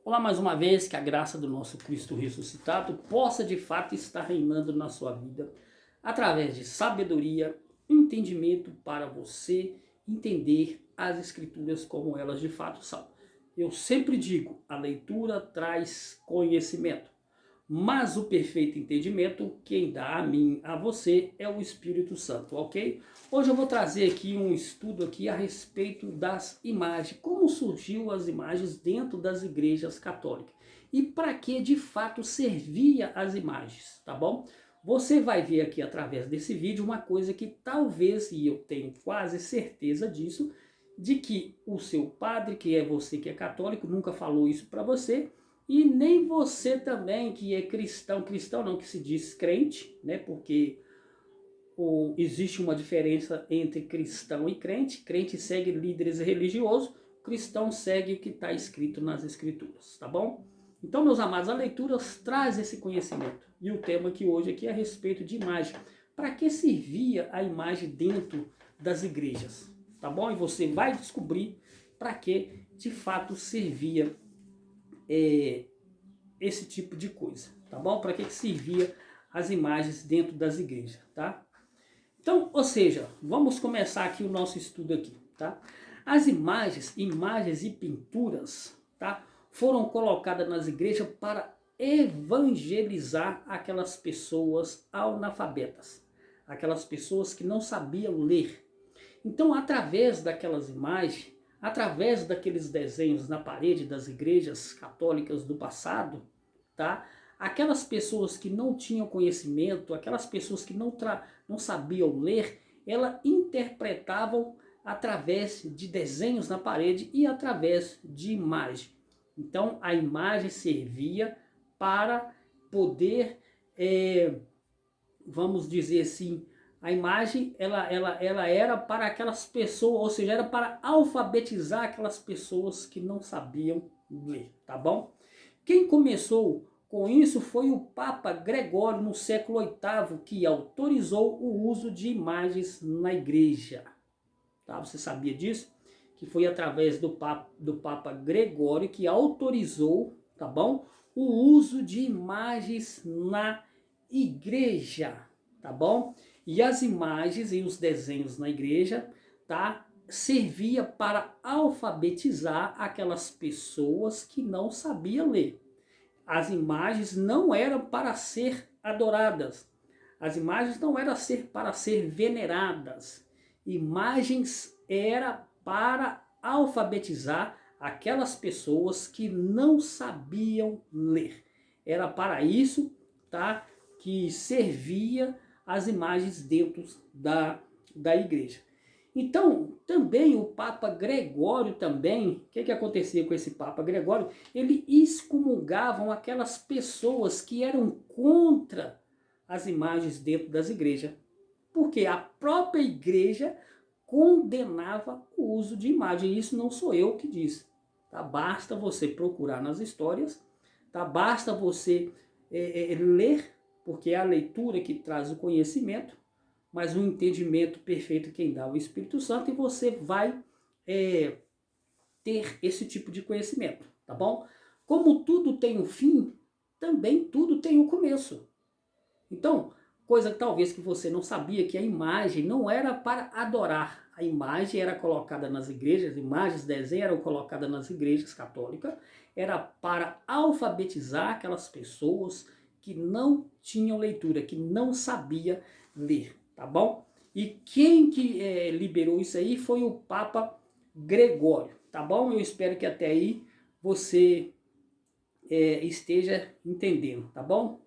Olá mais uma vez, que a graça do nosso Cristo ressuscitado possa de fato estar reinando na sua vida, através de sabedoria, entendimento para você entender as Escrituras como elas de fato são. Eu sempre digo, a leitura traz conhecimento, mas o perfeito entendimento, quem dá a mim, a você, é o Espírito Santo, ok? Hoje eu vou trazer aqui um estudo aqui a respeito das imagens, como surgiu as imagens dentro das igrejas católicas e para que de fato servia as imagens, tá bom? Você vai ver aqui através desse vídeo uma coisa que talvez, e eu tenho quase certeza disso, de que o seu padre, que é você que é católico, nunca falou isso para você, e nem você também que é cristão, cristão não, que se diz crente, né? Porque existe uma diferença entre cristão e crente. Crente segue líderes religiosos, cristão segue o que está escrito nas escrituras, tá bom? Então, meus amados, a leitura traz esse conhecimento. E o tema aqui hoje aqui é a respeito de imagem. Para que servia a imagem dentro das igrejas, tá bom? E você vai descobrir para que de fato servia esse tipo de coisa, tá bom? Para que servia as imagens dentro das igrejas, tá? Então, ou seja, vamos começar aqui o nosso estudo aqui, tá? As imagens e pinturas, tá? Foram colocadas nas igrejas para evangelizar aquelas pessoas analfabetas, aquelas pessoas que não sabiam ler. Então, através daquelas imagens, através daqueles desenhos na parede das igrejas católicas do passado, tá? Aquelas pessoas que não tinham conhecimento, aquelas pessoas que não sabiam ler, elas interpretavam através de desenhos na parede e através de imagem. Então, a imagem servia para poder, vamos dizer assim, a imagem ela era para aquelas pessoas, ou seja, era para alfabetizar aquelas pessoas que não sabiam ler, tá bom? Quem começou com isso foi o Papa Gregório no século VIII, que autorizou o uso de imagens na igreja. Tá? Você sabia disso? Que foi através do Papa Gregório que autorizou, tá bom? O uso de imagens na igreja, tá bom? E as imagens e os desenhos na igreja, tá? Servia para alfabetizar aquelas pessoas que não sabiam ler. As imagens não eram para ser adoradas. As imagens não eram para ser veneradas. Imagens era para alfabetizar aquelas pessoas que não sabiam ler. Era para isso, tá, que servia as imagens dentro da igreja. Então, também o Papa Gregório também, o que acontecia com esse Papa Gregório? Ele excomungavam aquelas pessoas que eram contra as imagens dentro das igrejas. Porque a própria igreja condenava o uso de imagem. Isso não sou eu que disse. Tá? Basta você procurar nas histórias, tá? Basta você ler, porque é a leitura que traz o conhecimento, mas um entendimento perfeito quem dá o Espírito Santo, e você vai ter esse tipo de conhecimento, tá bom? Como tudo tem um fim, também tudo tem um começo. Então, coisa que talvez que você não sabia, que a imagem não era para adorar. A imagem era colocada nas igrejas, imagens, desenhos eram colocadas nas igrejas católicas, era para alfabetizar aquelas pessoas que não tinham leitura, que não sabia ler, tá bom? E quem que liberou isso aí foi o Papa Gregório, tá bom? Eu espero que até aí você esteja entendendo, tá bom?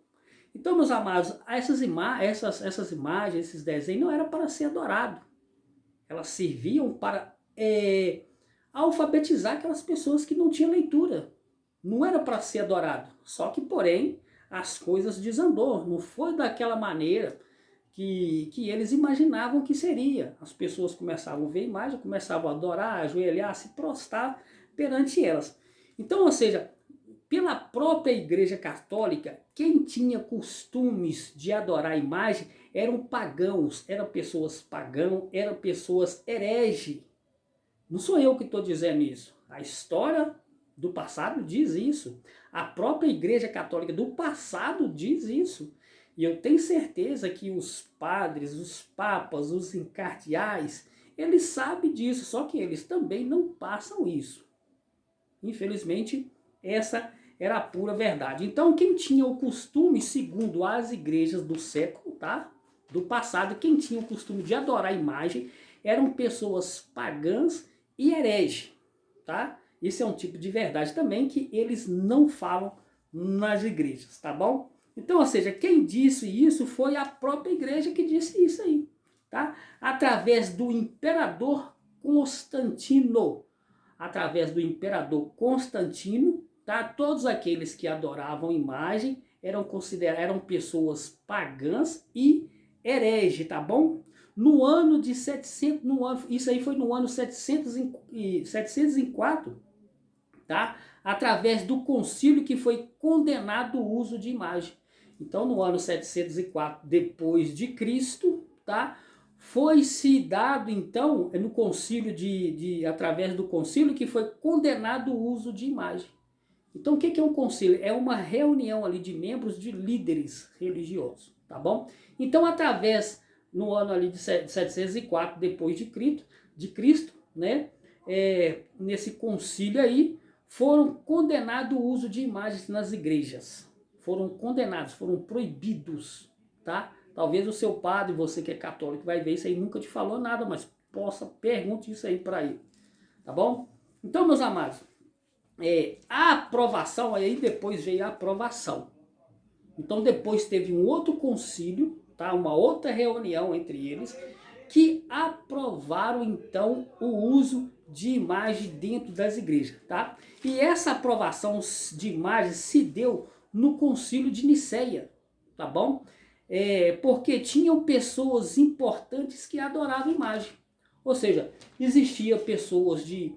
Então, meus amados, essas imagens, esses desenhos não eram para ser adorado. Elas serviam para alfabetizar aquelas pessoas que não tinham leitura. Não era para ser adorado. Só que, porém, as coisas desandou. Não foi daquela maneira que eles imaginavam que seria. As pessoas começavam a ver a imagem, começavam a adorar, ajoelhar, se prostrar perante elas. Então, ou seja, pela própria Igreja Católica, quem tinha costumes de adorar a imagem eram pagãos, eram pessoas pagãs, eram pessoas hereges. Não sou eu que estou dizendo isso. A história do passado diz isso. A própria Igreja Católica do passado diz isso. E eu tenho certeza que os padres, os papas, os cardeais, eles sabem disso, só que eles também não passam isso. Infelizmente, essa era a pura verdade. Então, quem tinha o costume, segundo as igrejas do século, tá? Do passado, quem tinha o costume de adorar a imagem eram pessoas pagãs e hereges, tá? Isso é um tipo de verdade também que eles não falam nas igrejas, tá bom? Então, ou seja, quem disse isso foi a própria igreja que disse isso aí, tá? Através do imperador Constantino. Através do imperador Constantino, tá? Todos aqueles que adoravam imagem eram pessoas pagãs e hereges, tá bom? No ano de 700, isso aí foi no ano 704, tá? Através do concílio que foi condenado o uso de imagem. Então, no ano 704 depois de Cristo, tá? Foi-se dado, então, no concílio através do concílio que foi condenado o uso de imagem. Então, o que é um concílio? É uma reunião ali de membros de líderes religiosos, tá bom? Então, através, no ano ali de 704 depois de Cristo, né? Nesse concílio aí, foram condenados o uso de imagens nas igrejas. Foram condenados, foram proibidos, tá? Talvez o seu padre, você que é católico, vai ver isso aí, nunca te falou nada, mas pergunte isso aí para ele, tá bom? Então, meus amados, a aprovação, aí depois veio a aprovação. Então, depois teve um outro concílio, tá? Uma outra reunião entre eles, que aprovaram, então, o uso de imagem dentro das igrejas, tá? E essa aprovação de imagem se deu no concílio de Nicéia, tá bom? Porque tinham pessoas importantes que adoravam imagem. Ou seja, existiam pessoas de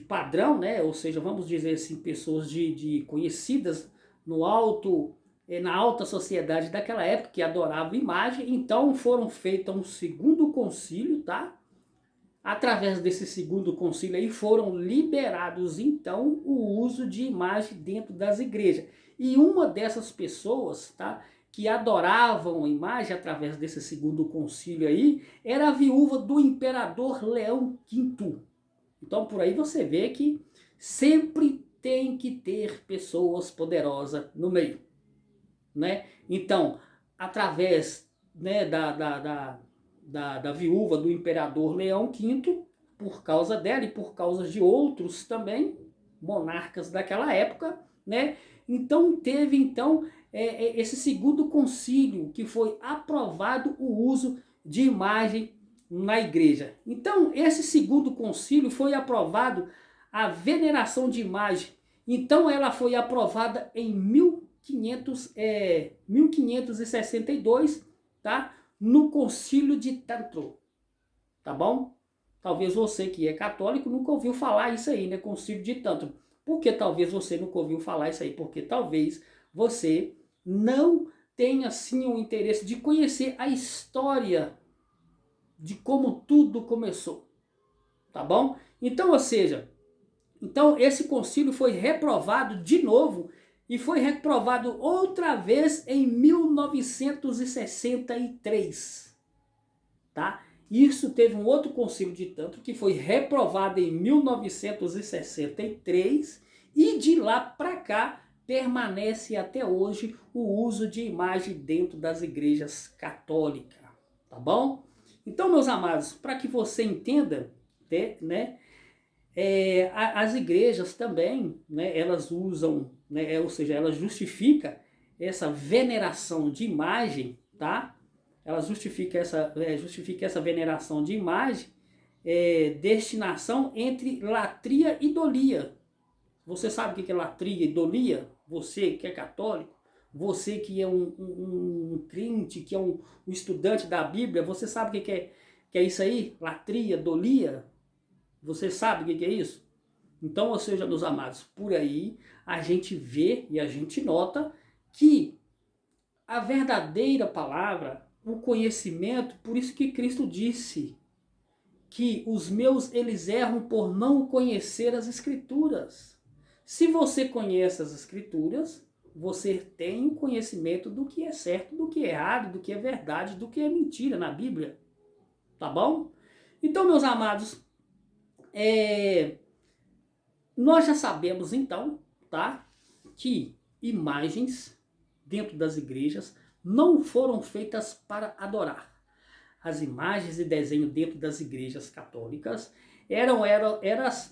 padrão, né? Ou seja, vamos dizer assim, pessoas de conhecidas no alto, na alta sociedade daquela época que adoravam imagem. Então foram feitos um segundo concílio, tá? Através desse segundo concílio aí foram liberados então o uso de imagem dentro das igrejas. E uma dessas pessoas, tá, que adoravam a imagem através desse segundo concílio aí, era a viúva do imperador Leão V. Então por aí você vê que sempre tem que ter pessoas poderosas no meio, né? Então, através, né, da viúva do imperador Leão V, por causa dela e por causa de outros também monarcas daquela época, né? Então teve esse segundo concílio que foi aprovado o uso de imagem na igreja. Então esse segundo concílio foi aprovado a veneração de imagem. Então ela foi aprovada em 1562, tá? No concílio de Trento, tá bom? Talvez você que é católico nunca ouviu falar isso aí, né? Concílio de Trento. Por que talvez você nunca ouviu falar isso aí? Porque talvez você não tenha assim o interesse de conhecer a história de como tudo começou, tá bom? Então, ou seja, então esse concílio foi reprovado de novo e foi reprovado outra vez em 1963, tá? Isso teve um outro concílio de Trento que foi reprovado em 1963 e de lá para cá permanece até hoje o uso de imagem dentro das igrejas católicas, tá bom? Então, meus amados, para que você entenda, né, as igrejas também, né, elas usam, né, ou seja, elas justificam essa veneração de imagem, tá? Ela justifica essa veneração de imagem, destinação entre latria e idolia. Você sabe o que é latria e idolia? Você que é católico, você que é um crente, que é um estudante da Bíblia, você sabe o que é isso aí? Latria, idolia? Você sabe o que é isso? Então, ou seja, meus amados, por aí a gente vê e a gente nota que a verdadeira palavra, o conhecimento, por isso que Cristo disse que os meus, eles erram por não conhecer as Escrituras. Se você conhece as Escrituras, você tem o conhecimento do que é certo, do que é errado, do que é verdade, do que é mentira na Bíblia. Tá bom? Então, meus amados, nós já sabemos então, tá, que imagens dentro das igrejas não foram feitas para adorar. As imagens e desenho dentro das igrejas católicas eram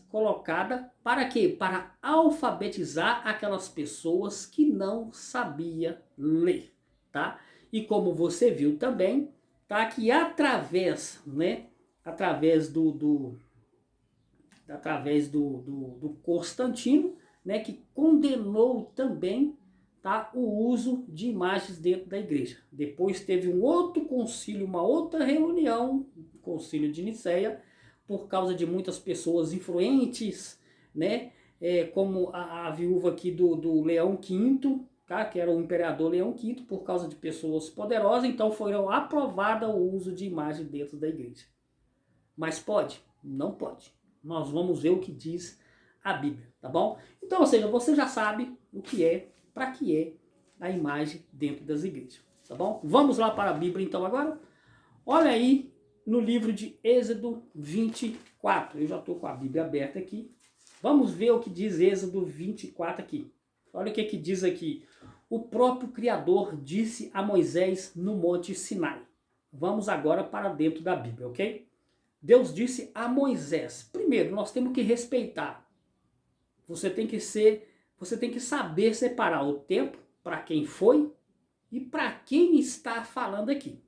colocadas para quê? Para alfabetizar aquelas pessoas que não sabiam ler, tá? E como você viu também, tá, que através, né, através do Constantino, né, que condenou também, tá, o uso de imagens dentro da igreja. Depois teve um outro concílio, uma outra reunião, o concílio de Nicéia, por causa de muitas pessoas influentes, né, como a viúva aqui do Leão V, tá, que era o imperador Leão V, por causa de pessoas poderosas, então foram aprovado o uso de imagem dentro da igreja. Mas pode? Não pode. Nós vamos ver o que diz a Bíblia, tá bom? Então, ou seja, você já sabe o que é, para que é a imagem dentro das igrejas, tá bom? Vamos lá para a Bíblia então agora? Olha aí no livro de Êxodo 24. Eu já estou com a Bíblia aberta aqui. Vamos ver o que diz Êxodo 24 aqui. Olha o que diz aqui. O próprio Criador disse a Moisés no Monte Sinai. Vamos agora para dentro da Bíblia, ok? Deus disse a Moisés, primeiro, nós temos que respeitar. Você tem que saber separar o tempo para quem foi e para quem está falando aqui,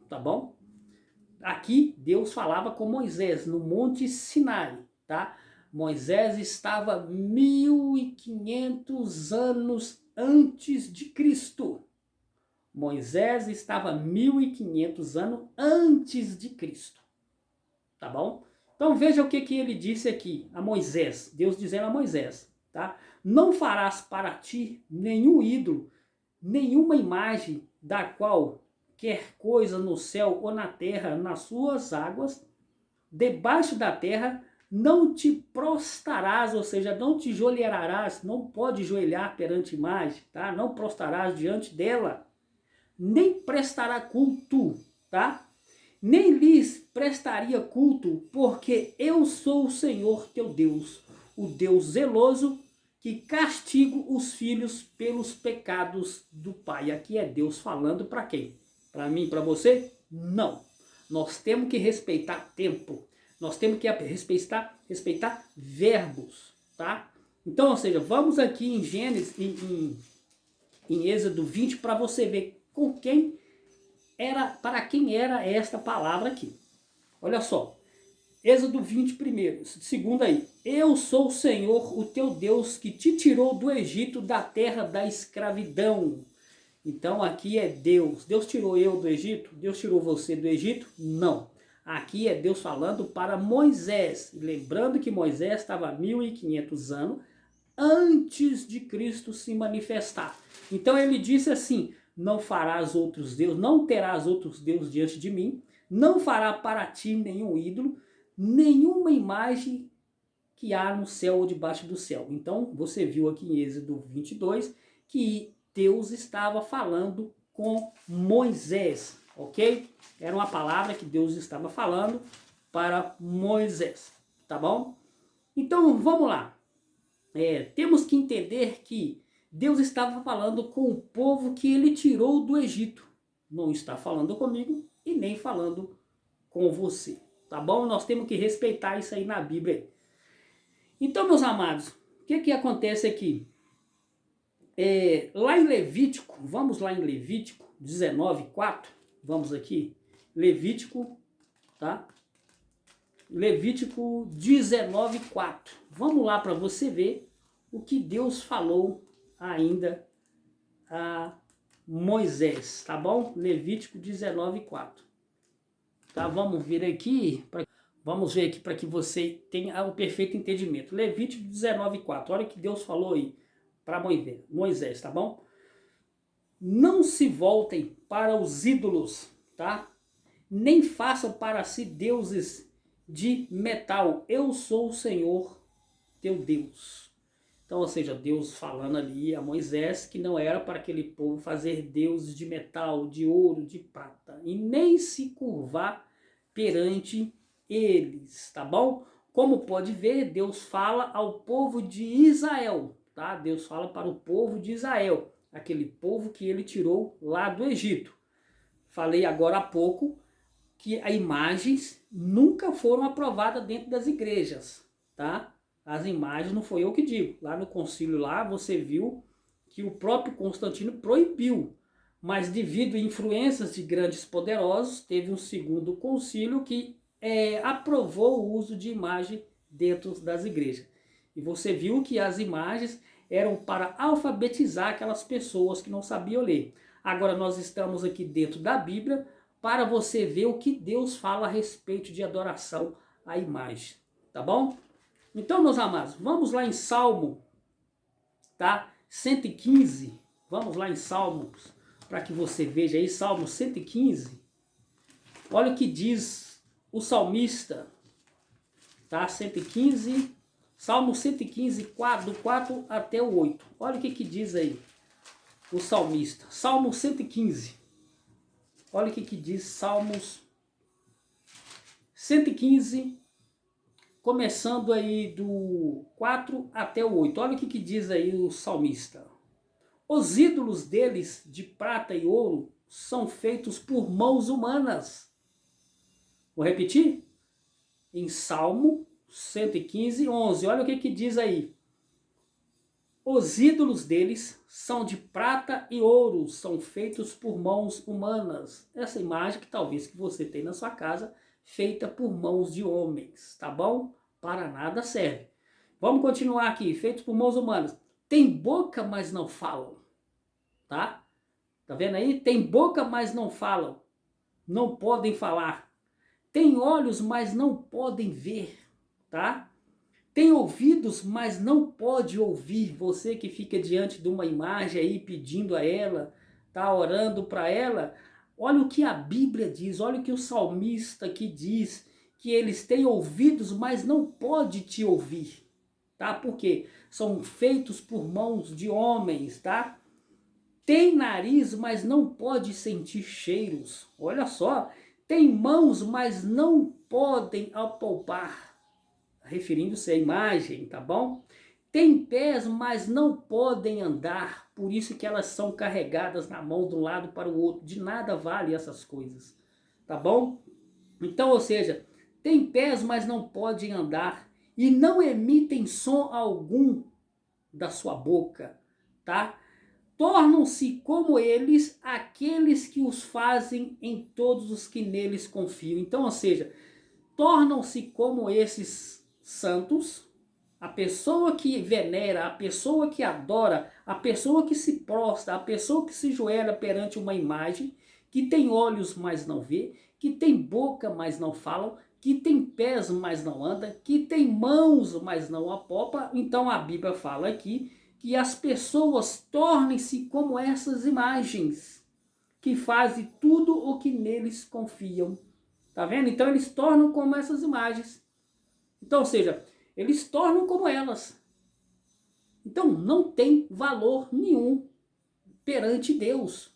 tá bom? Aqui Deus falava com Moisés no Monte Sinai, tá? Moisés estava 1500 anos antes de Cristo. Moisés estava 1500 anos antes de Cristo. Tá bom? Então veja o que ele disse aqui a Moisés, Deus dizendo a Moisés, tá? Não farás para ti nenhum ídolo, nenhuma imagem da qual quer coisa no céu ou na terra, nas suas águas, debaixo da terra, não te prostrarás, ou seja, não te joelharás, não pode joelhar perante imagem, tá? Não prostrarás diante dela, nem prestará culto, tá? Nem lhes prestaria culto, porque eu sou o Senhor teu Deus, o Deus zeloso, que castigo os filhos pelos pecados do pai. Aqui é Deus falando para quem? Para mim, para você? Não. Nós temos que respeitar tempo. Nós temos que respeitar verbos, tá? Então, ou seja, vamos aqui em Gênesis, em Êxodo 20, para você ver com quem para quem era esta palavra aqui. Olha só, Êxodo 20 primeiro, segundo aí. Eu sou o Senhor, o teu Deus, que te tirou do Egito, da terra da escravidão. Então aqui é Deus. Deus tirou eu do Egito? Deus tirou você do Egito? Não. Aqui é Deus falando para Moisés. Lembrando que Moisés estava 1500 anos antes de Cristo se manifestar. Então ele disse assim: não farás outros deuses, não terás outros deuses diante de mim, não fará para ti nenhum ídolo, nenhuma imagem que há no céu ou debaixo do céu. Então você viu aqui em Êxodo 22 que Deus estava falando com Moisés, ok? Era uma palavra que Deus estava falando para Moisés, tá bom? Então vamos lá. Temos que entender que Deus estava falando com o povo que ele tirou do Egito. Não está falando comigo e nem falando com você. Tá bom? Nós temos que respeitar isso aí na Bíblia. Então, meus amados, o que acontece aqui? Lá em Levítico, vamos lá em Levítico 19:4. Vamos aqui. Levítico, tá? Levítico 19:4. Vamos lá para você ver o que Deus falou ainda a Moisés, tá bom? Levítico 19:4. Tá? Vamos ver aqui para que você tenha o perfeito entendimento. Levítico 19:4. Olha o que Deus falou aí para Moisés, tá bom? Não se voltem para os ídolos, tá? Nem façam para si deuses de metal. Eu sou o Senhor teu Deus. Então, ou seja, Deus falando ali a Moisés que não era para aquele povo fazer deuses de metal, de ouro, de prata, e nem se curvar perante eles, tá bom? Como pode ver, Deus fala ao povo de Israel, tá? Deus fala para o povo de Israel, aquele povo que ele tirou lá do Egito. Falei agora há pouco que as imagens nunca foram aprovadas dentro das igrejas, tá? As imagens não foi eu que digo. Lá no concílio lá você viu que o próprio Constantino proibiu, mas devido a influências de grandes poderosos, teve um segundo concílio que aprovou o uso de imagem dentro das igrejas. E você viu que as imagens eram para alfabetizar aquelas pessoas que não sabiam ler. Agora nós estamos aqui dentro da Bíblia para você ver o que Deus fala a respeito de adoração à imagem, tá bom? Então, meus amados, vamos lá em Salmo, tá? 115, vamos lá em Salmos, para que você veja aí, Salmo 115. Olha o que diz o salmista, tá? 115, Salmo 115, do 4 até o 8. Olha o que diz aí o salmista. Salmo 115. Olha o que diz Salmos 115, começando aí do 4 até o 8. Olha o que diz aí o salmista. Os ídolos deles de prata e ouro são feitos por mãos humanas. Vou repetir? Em Salmo 115, 11. Olha o que diz aí. Os ídolos deles são de prata e ouro, são feitos por mãos humanas. Essa imagem que talvez que você tem na sua casa, feita por mãos de homens, tá bom? Para nada serve. Vamos continuar aqui, feitos por mãos humanas. Tem boca, mas não falam, tá? Tá vendo aí? Tem boca, mas não falam. Não podem falar. Tem olhos, mas não podem ver, tá? Tem ouvidos, mas não pode ouvir. Você que fica diante de uma imagem aí pedindo a ela, tá orando para ela. Olha o que a Bíblia diz, olha o que o salmista aqui diz, que eles têm ouvidos, mas não pode te ouvir, tá? Porque são feitos por mãos de homens, tá? Tem nariz, mas não pode sentir cheiros. Olha só, tem mãos, mas não podem apalpar, referindo-se à imagem, tá bom? Tem pés, mas não podem andar, por isso que elas são carregadas na mão de um lado para o outro. De nada vale essas coisas, tá bom? Então, ou seja, tem pés, mas não podem andar e não emitem som algum da sua boca, tá? Tornam-se como eles aqueles que os fazem em todos os que neles confiam. Então, ou seja, tornam-se como esses santos, a pessoa que venera, a pessoa que adora, a pessoa que se prostra, a pessoa que se joelha perante uma imagem, que tem olhos, mas não vê, que tem boca, mas não falam, que tem pés, mas não anda, que tem mãos, mas não apalpa. Então a Bíblia fala aqui que as pessoas tornem-se como essas imagens, que fazem tudo o que neles confiam. Tá vendo? Então eles tornam como essas imagens. Então, ou seja, eles tornam como elas. Então não tem valor nenhum perante Deus.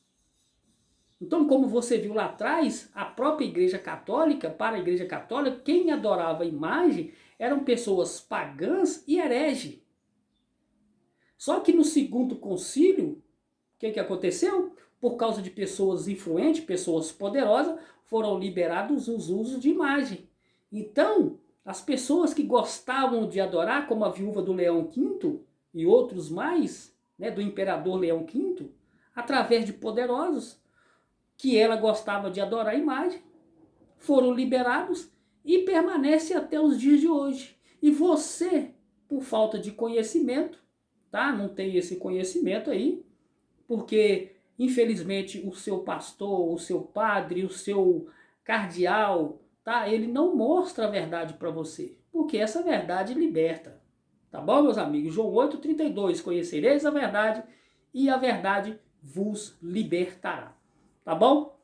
Então, como você viu lá atrás, a própria Igreja Católica, para a Igreja Católica, quem adorava a imagem eram pessoas pagãs e hereges. Só que no segundo concílio, o que aconteceu? Por causa de pessoas influentes, pessoas poderosas, foram liberados os usos de imagem. Então, as pessoas que gostavam de adorar, como a viúva do Leão V e outros mais, né, do imperador Leão V, através de poderosos, que ela gostava de adorar a imagem, foram liberados e permanecem até os dias de hoje. E você, por falta de conhecimento, tá? Não tem esse conhecimento aí, porque infelizmente o seu pastor, o seu padre, o seu cardeal, tá? Ele não mostra a verdade para você, porque essa verdade liberta. Tá bom, meus amigos? João 8,32, conhecereis a verdade e a verdade vos libertará. Tá bom?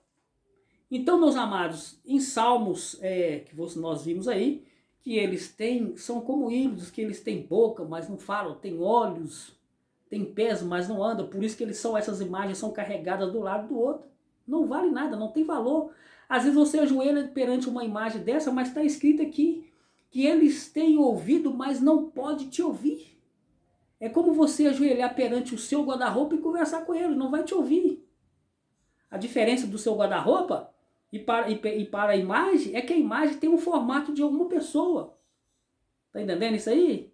Então, meus amados, em Salmos, que nós vimos aí, que eles são como ídolos, que eles têm boca, mas não falam, têm olhos, têm pés, mas não andam, por isso que essas imagens são carregadas do lado do outro. Não vale nada, não tem valor. Às vezes você ajoelha perante uma imagem dessa, mas está escrito aqui que eles têm ouvido, mas não pode te ouvir. É como você ajoelhar perante o seu guarda-roupa e conversar com ele, não vai te ouvir. A diferença do seu guarda-roupa e para a imagem é que a imagem tem um formato de alguma pessoa. Tá entendendo isso aí?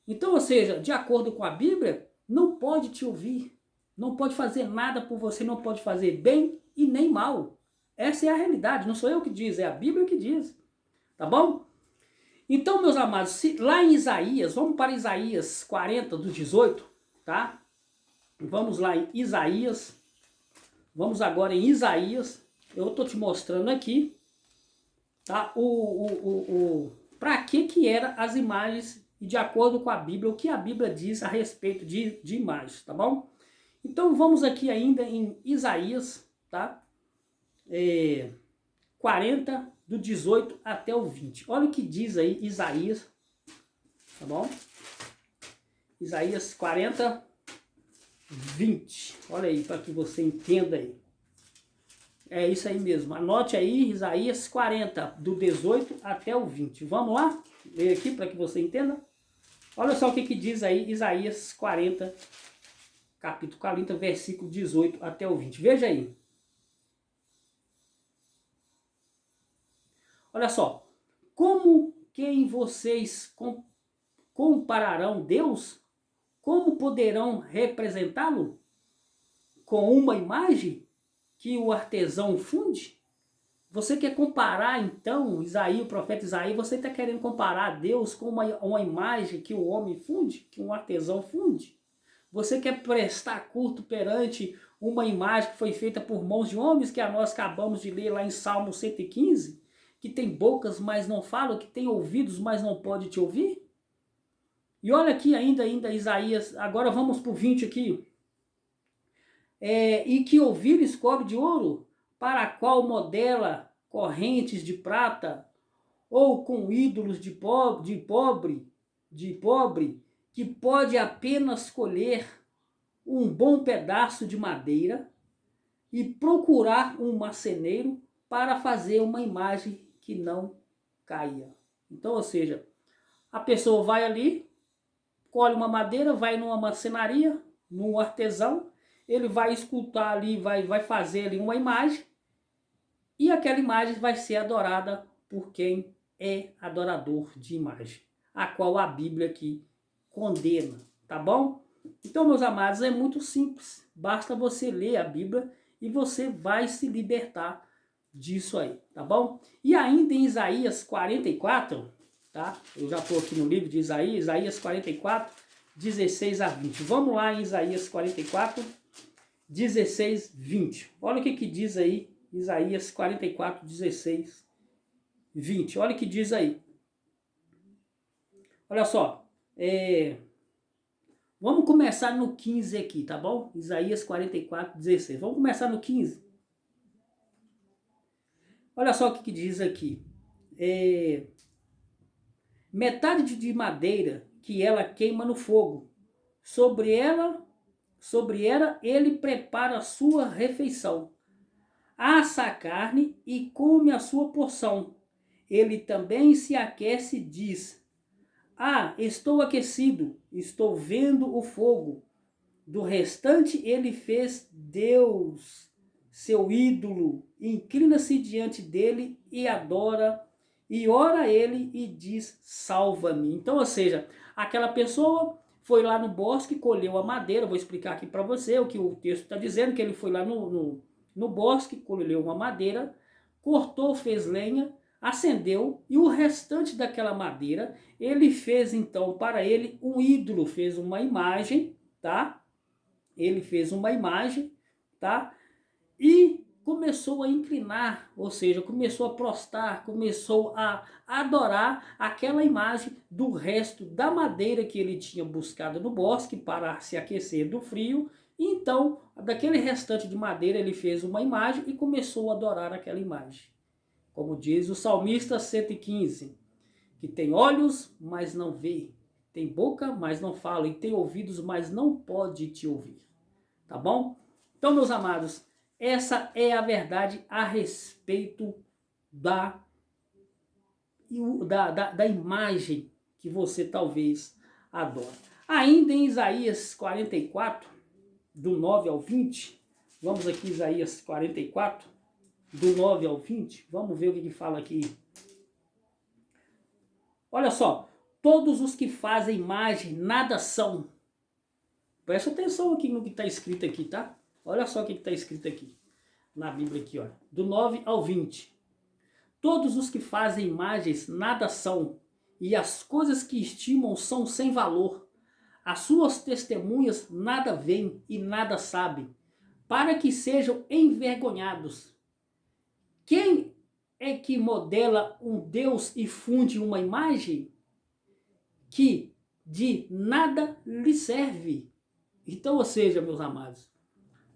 Então, ou seja, de acordo com a Bíblia, não pode te ouvir, não pode fazer nada por você, não pode fazer bem e nem mal. Essa é a realidade, não sou eu que diz, é a Bíblia que diz. Tá bom? Então, meus amados, lá em Isaías, vamos para Isaías 40, do 18, tá? Vamos lá em Isaías. Vamos agora em Isaías. Eu estou te mostrando aqui, tá? Para que eram as imagens e de acordo com a Bíblia, o que a Bíblia diz a respeito de imagens, tá bom? Então vamos aqui ainda em Isaías, tá? 40, do 18 até o 20. Olha o que diz aí Isaías, tá bom? Isaías 40, 20. Olha aí, para que você entenda aí. É isso aí mesmo. Anote aí Isaías 40, do 18 até o 20. Vamos lá? Ler aqui para que você entenda. Olha só o que diz aí Isaías 40, capítulo 40, versículo 18 até o 20. Veja aí. Olha só. Como que em vocês compararão Deus? Como poderão representá-lo? Com uma imagem que o artesão funde? Você quer comparar então Isaías, o profeta Isaías, você está querendo comparar Deus com uma imagem que o homem funde, que um artesão funde? Você quer prestar culto perante uma imagem que foi feita por mãos de homens, que nós acabamos de ler lá em Salmo 115, que tem bocas, mas não fala, que tem ouvidos, mas não pode te ouvir? E olha aqui ainda Isaías, agora vamos para o 20 aqui. E que ouvires cobre de ouro, para a qual modela correntes de prata, ou com ídolos de pobre, que pode apenas colher um bom pedaço de madeira e procurar um marceneiro para fazer uma imagem que não caia. Então, ou seja, a pessoa vai ali, colhe uma madeira, vai numa marcenaria, num artesão, ele vai escultar ali, vai fazer ali uma imagem, e aquela imagem vai ser adorada por quem é adorador de imagem, a qual a Bíblia aqui condena, tá bom? Então, meus amados, é muito simples, basta você ler a Bíblia e você vai se libertar disso aí, tá bom? E ainda em Isaías 44, tá? Eu já estou aqui no livro de Isaías 44, 16 a 20. Vamos lá em Isaías 44, 16, 20. Olha o que diz aí Isaías 44, 16, 20. Olha o que diz aí. Olha só. Vamos começar no 15 aqui, tá bom? Isaías 44, 16. Vamos começar no 15. Olha só o que diz aqui. Metade de madeira que ela queima no fogo. Sobre ela ele prepara a sua refeição. Assa a carne e come a sua porção. Ele também se aquece e diz: estou aquecido, estou vendo o fogo. Do restante ele fez Deus, seu ídolo, inclina-se diante dele e adora, e ora ele e diz: salva-me. Então, ou seja, aquela pessoa foi lá no bosque, colheu a madeira. Vou explicar aqui para você o que o texto está dizendo, que ele foi lá no bosque, colheu uma madeira, cortou, fez lenha, acendeu, e o restante daquela madeira ele fez então para ele um ídolo, fez uma imagem, tá? Ele fez uma imagem, tá? E começou a inclinar, ou seja, começou a prostrar, começou a adorar aquela imagem do resto da madeira que ele tinha buscado no bosque para se aquecer do frio, Então, daquele restante de madeira, ele fez uma imagem e começou a adorar aquela imagem. Como diz o Salmista 115, que tem olhos, mas não vê, tem boca, mas não fala, e tem ouvidos, mas não pode te ouvir. Tá bom? Então, meus amados, essa é a verdade a respeito da imagem que você talvez adora. Ainda em Isaías 44, do 9 ao 20, vamos aqui Isaías 44, do 9 ao 20, vamos ver o que fala aqui. Olha só, todos os que fazem imagem nada são. Presta atenção aqui no que está escrito aqui, tá? Olha só o que está escrito aqui, na Bíblia aqui, ó, do 9 ao 20. Todos os que fazem imagens nada são, e as coisas que estimam são sem valor. As suas testemunhas nada veem e nada sabem, para que sejam envergonhados. Quem é que modela um Deus e funde uma imagem que de nada lhe serve? Então, ou seja, meus amados,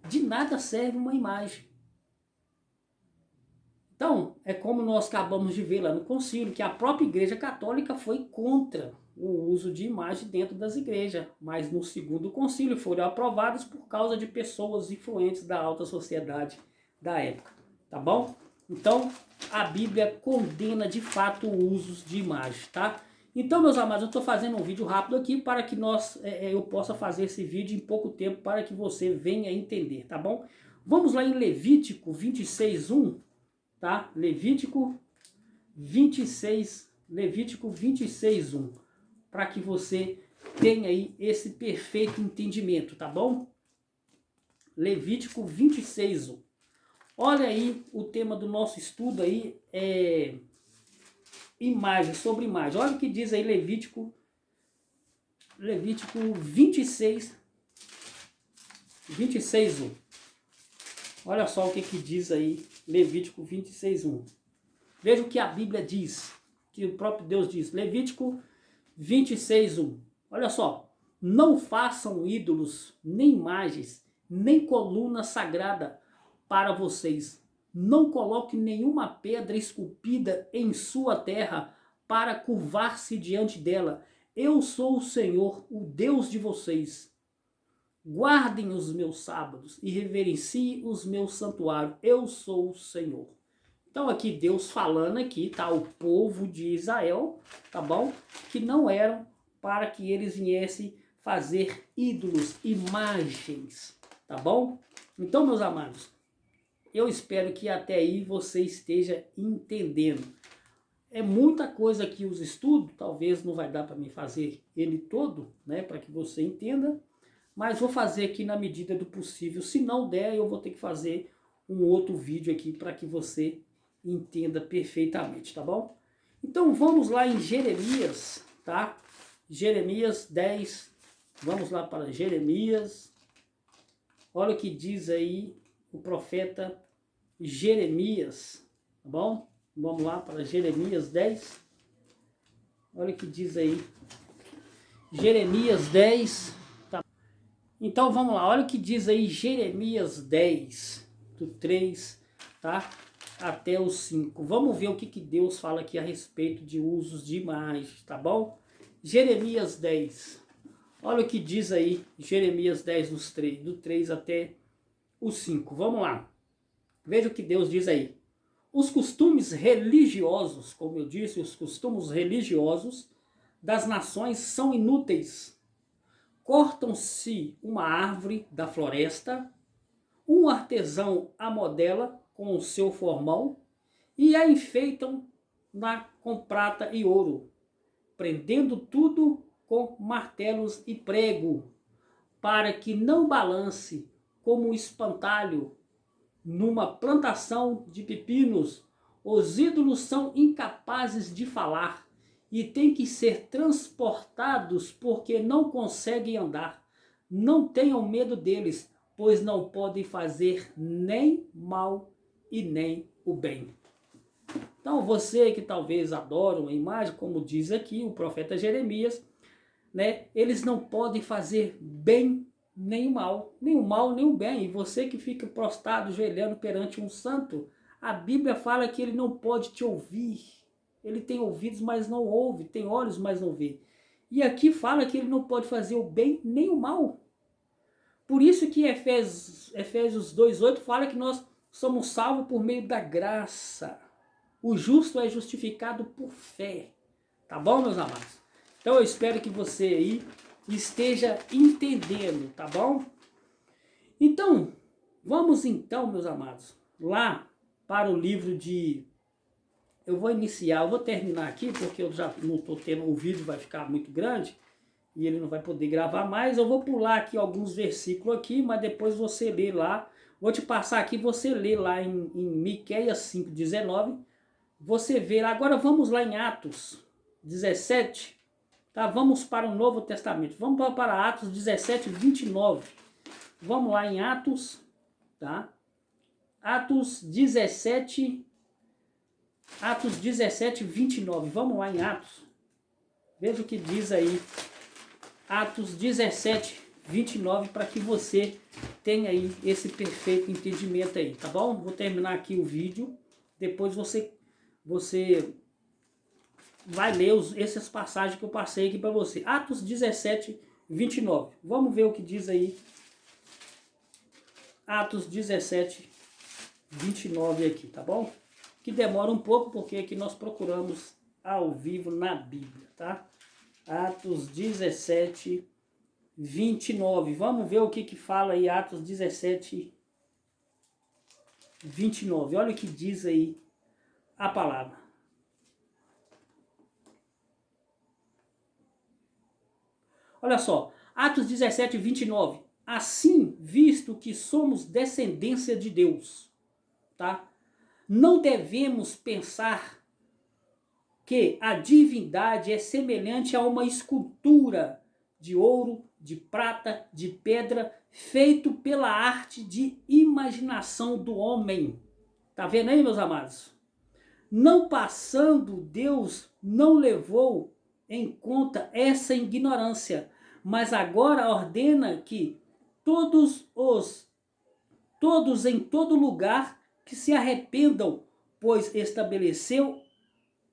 de nada serve uma imagem. Então, é como nós acabamos de ver lá no concílio, que a própria Igreja Católica foi contra o uso de imagem dentro das igrejas, mas no segundo concílio foram aprovadas por causa de pessoas influentes da alta sociedade da época, tá bom? Então, a Bíblia condena de fato o uso de imagem, tá? Então, meus amados, eu estou fazendo um vídeo rápido aqui para que eu possa fazer esse vídeo em pouco tempo para que você venha entender, tá bom? Vamos lá em Levítico 26:1, tá? Levítico 26:1, para que você tenha aí esse perfeito entendimento, tá bom? Levítico 26:1. Olha aí o tema do nosso estudo aí, imagem, sobre imagem. Olha o que diz aí Levítico 26:1. Olha só o que diz aí Levítico 26:1. Veja o que a Bíblia diz, que o próprio Deus diz. Levítico 26:1. Olha só. Não façam ídolos, nem imagens, nem coluna sagrada para vocês. Não coloque nenhuma pedra esculpida em sua terra para curvar-se diante dela. Eu sou o Senhor, o Deus de vocês. Guardem os meus sábados e reverenciem os meus santuários. Eu sou o Senhor. Então aqui Deus falando aqui, tá? O povo de Israel, tá bom? Que não eram para que eles viessem fazer ídolos, imagens, tá bom? Então, meus amados, eu espero que até aí você esteja entendendo. É muita coisa que os estudos, talvez não vai dar para mim fazer ele todo, né? Para que você entenda. Mas vou fazer aqui na medida do possível. Se não der, eu vou ter que fazer um outro vídeo aqui para que você entenda perfeitamente, tá bom? Então vamos lá em Jeremias, tá? Jeremias 10. Vamos lá para Jeremias. Olha o que diz aí o profeta Jeremias, tá bom? Vamos lá para Jeremias 10. Olha o que diz aí. Jeremias 10. Então vamos lá, olha o que diz aí Jeremias 10, do 3, tá? Até o 5. Vamos ver o que Deus fala aqui a respeito de usos de imagens, tá bom? Jeremias 10. Olha o que diz aí Jeremias 10, do 3 até o 5. Vamos lá. Veja o que Deus diz aí. Os costumes religiosos, como eu disse, os costumes religiosos das nações são inúteis. Cortam-se uma árvore da floresta, um artesão a modela com o seu formão e a enfeitam com prata e ouro, prendendo tudo com martelos e prego, para que não balance como um espantalho numa plantação de pepinos. Os ídolos são incapazes de falar e têm que ser transportados porque não conseguem andar. Não tenham medo deles, pois não podem fazer nem mal e nem o bem. Então você que talvez adora uma imagem, como diz aqui o profeta Jeremias, né, eles não podem fazer bem nem o mal, nem o mal, nem o bem. E você que fica prostrado, joelhando perante um santo, a Bíblia fala que ele não pode te ouvir. Ele tem ouvidos, mas não ouve, tem olhos, mas não vê. E aqui fala que ele não pode fazer o bem nem o mal. Por isso que Efésios 2:8 fala que nós somos salvos por meio da graça. O justo é justificado por fé. Tá bom, meus amados? Então eu espero que você aí esteja entendendo, tá bom? Então, vamos então, meus amados, lá para o livro de... Eu vou terminar aqui, porque eu já não estou tendo, o vídeo vai ficar muito grande, e ele não vai poder gravar mais. Eu vou pular aqui alguns versículos aqui, mas depois você lê lá. Vou te passar aqui, você lê lá em Miqueias 5:19. Você vê lá. Agora vamos lá em Atos 17. Tá? Vamos para o Novo Testamento. Vamos para Atos 17:29. Vamos lá em Atos, tá? Atos 17:29. Vamos lá em Atos. Veja o que diz aí. Atos 17:29, para que você tenha aí esse perfeito entendimento aí, tá bom? Vou terminar aqui o vídeo, depois você vai ler essas passagens que eu passei aqui para você. Atos 17:29. Vamos ver o que diz aí. Atos 17:29 aqui, tá bom? Que demora um pouco, porque aqui nós procuramos ao vivo na Bíblia, tá? Atos 17:29. Vamos ver o que fala aí, Atos 17:29. Olha o que diz aí a palavra. Olha só, Atos 17:29. Assim, visto que somos descendência de Deus, tá? Não devemos pensar que a divindade é semelhante a uma escultura de ouro, de prata, de pedra, feito pela arte de imaginação do homem. Tá vendo aí, meus amados? Não passando, Deus não levou em conta essa ignorância, mas agora ordena que todos em todo lugar que se arrependam, pois estabeleceu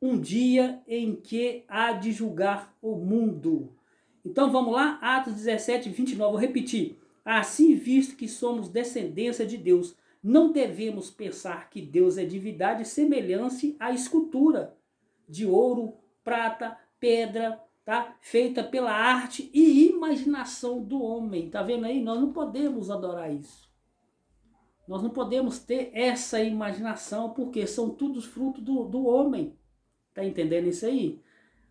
um dia em que há de julgar o mundo. Então vamos lá, Atos 17:29, vou repetir. Assim, visto que somos descendência de Deus, não devemos pensar que Deus é divindade semelhante à escultura de ouro, prata, pedra, tá? Feita pela arte e imaginação do homem. Tá vendo aí? Nós não podemos adorar isso. Nós não podemos ter essa imaginação, porque são todos frutos do homem. Tá entendendo isso aí?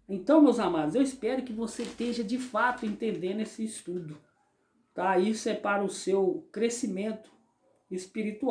Então, meus amados, eu espero que você esteja de fato entendendo esse estudo. Tá? Isso é para o seu crescimento espiritual.